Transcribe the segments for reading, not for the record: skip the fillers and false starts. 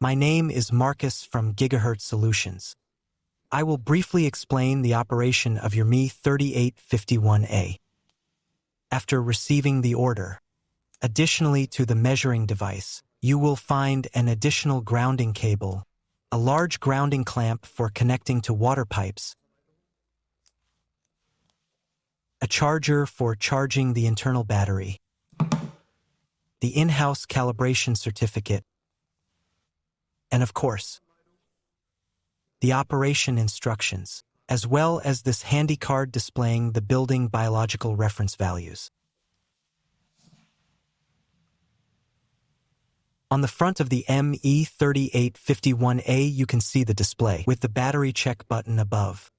My name is Marcus from Gigahertz Solutions. I will briefly explain the operation of your ME3851A. After receiving the order, additionally to the measuring device, you will find an additional grounding cable, a large grounding clamp for connecting to water pipes, a charger for charging the internal battery, the in-house calibration certificate, and of course, the operation instructions, as well as this handy card displaying the building biological reference values. On the front of the ME3851A, you can see the display with the battery check button above.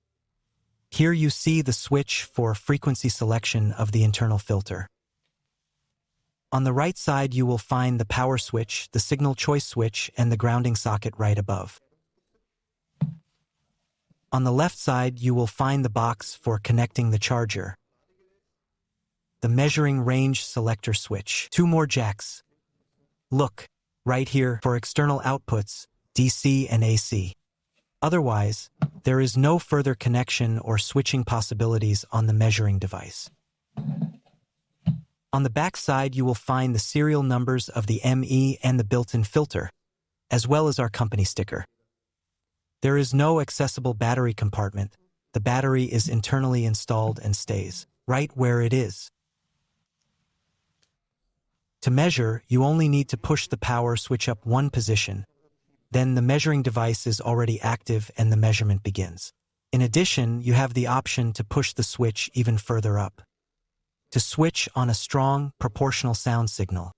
Here you see the switch for frequency selection of the internal filter. On the right side, you will find the power switch, the signal choice switch, and the grounding socket right above. On the left side, you will find the box for connecting the charger, the measuring range selector switch, 2 more jacks. Look, right here for external outputs, DC and AC. Otherwise, there is no further connection or switching possibilities on the measuring device. On the back side, you will find the serial numbers of the ME and the built-in filter, as well as our company sticker. There is no accessible battery compartment. The battery is internally installed and stays right where it is. To measure, you only need to push the power switch up 1 position. Then the measuring device is already active and the measurement begins. In addition, you have the option to push the switch even further up, to switch on a strong, proportional sound signal.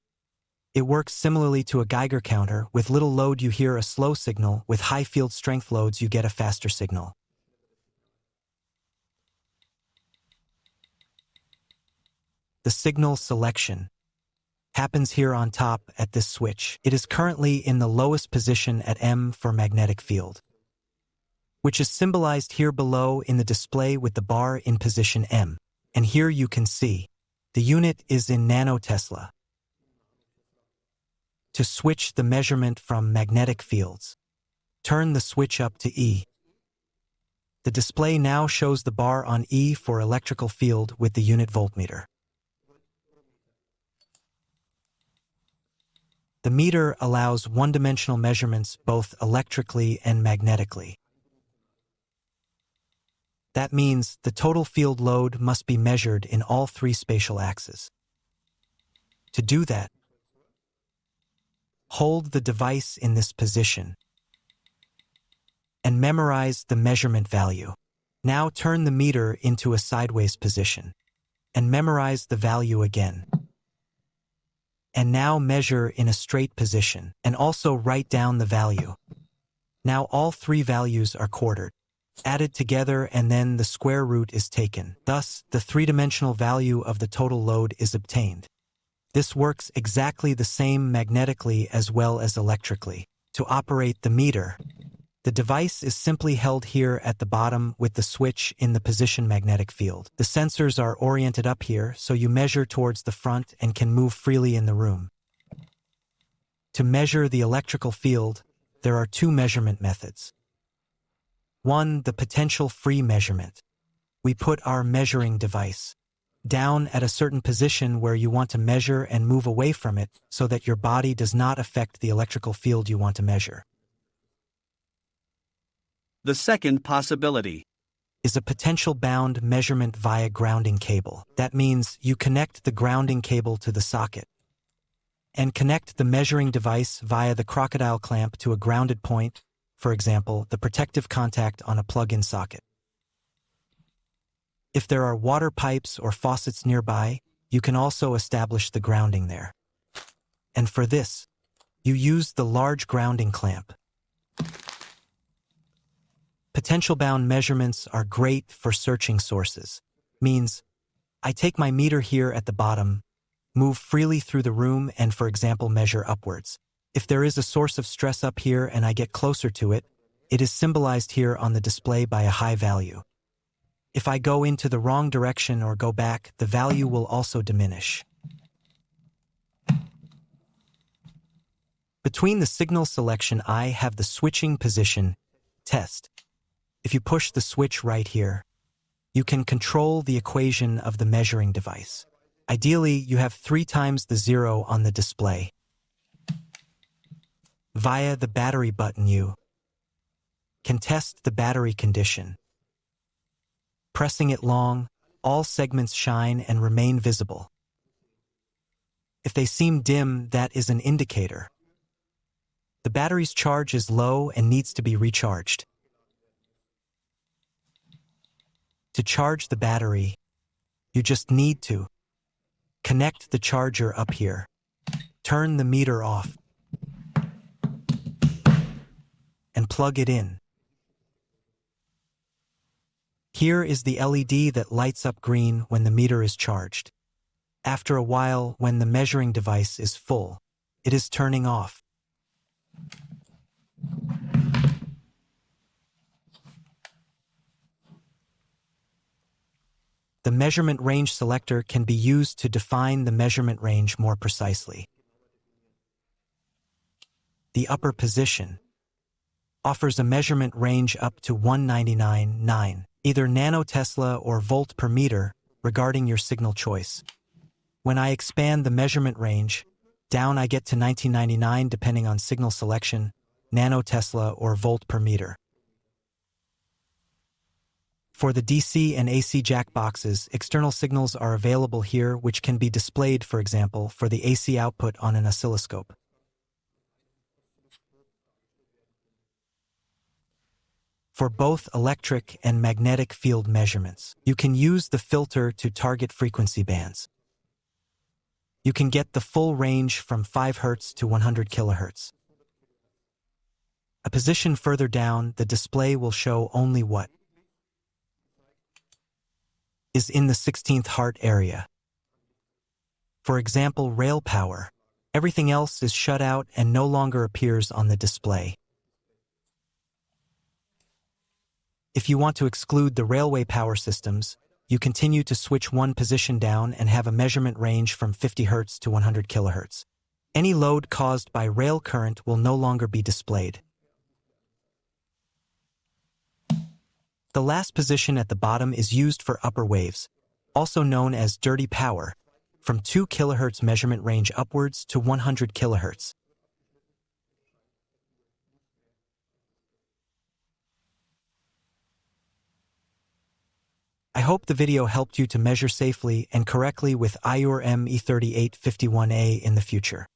It works similarly to a Geiger counter. With little load you hear a slow signal, with high field strength loads you get a faster signal. The signal selection happens here on top at this switch. It is currently in the lowest position at M for magnetic field, which is symbolized here below in the display with the bar in position M. And here you can see the unit is in nanotesla. To switch the measurement from magnetic fields, turn the switch up to E. The display now shows the bar on E for electrical field with the unit voltmeter. The meter allows one-dimensional measurements both electrically and magnetically. That means the total field load must be measured in all 3 spatial axes. To do that, hold the device in this position and memorize the measurement value. Now turn the meter into a sideways position and memorize the value again. And now measure in a straight position and also write down the value. Now all 3 values are quartered, added together, and then the square root is taken. Thus, the 3-dimensional value of the total load is obtained. This works exactly the same magnetically as well as electrically. To operate the meter, the device is simply held here at the bottom with the switch in the position magnetic field. The sensors are oriented up here, so you measure towards the front and can move freely in the room. To measure the electrical field, there are 2 measurement methods. 1, the potential-free measurement. We put our measuring device down at a certain position where you want to measure and move away from it so that your body does not affect the electrical field you want to measure. The second possibility is a potential-bound measurement via grounding cable. That means you connect the grounding cable to the socket and connect the measuring device via the crocodile clamp to a grounded point, for example, the protective contact on a plug-in socket. If there are water pipes or faucets nearby, you can also establish the grounding there. And for this, you use the large grounding clamp. Potential-bound measurements are great for searching sources. Means, I take my meter here at the bottom, move freely through the room and, for example, measure upwards. If there is a source of stress up here and I get closer to it, it is symbolized here on the display by a high value. If I go into the wrong direction or go back, the value will also diminish. Between the signal selection I have the switching position test. If you push the switch right here, you can control the equation of the measuring device. Ideally, you have 3 times the 0 on the display. Via the battery button, you can test the battery condition. Pressing it long, all segments shine and remain visible. If they seem dim, that is an indicator. The battery's charge is low and needs to be recharged. To charge the battery, you just need to connect the charger up here. Turn the meter off and plug it in. Here is the LED that lights up green when the meter is charged. After a while, when the measuring device is full, it is turning off. The measurement range selector can be used to define the measurement range more precisely. The upper position offers a measurement range up to 199.9, either nanotesla or volt per meter, regarding your signal choice. When I expand the measurement range, down I get to 1999 depending on signal selection, nanotesla or volt per meter. For the DC and AC jack boxes, external signals are available here which can be displayed, for example, for the AC output on an oscilloscope. For both electric and magnetic field measurements, you can use the filter to target frequency bands. You can get the full range from 5 Hz to 100 kHz. A position further down, the display will show only what is in the 16th Hz area. For example, rail power. Everything else is shut out and no longer appears on the display. If you want to exclude the railway power systems, you continue to switch one position down and have a measurement range from 50 Hz to 100 kHz. Any load caused by rail current will no longer be displayed. The last position at the bottom is used for upper waves, also known as dirty power, from 2 kHz measurement range upwards to 100 kHz. I hope the video helped you to measure safely and correctly with IUR ME3851A in the future.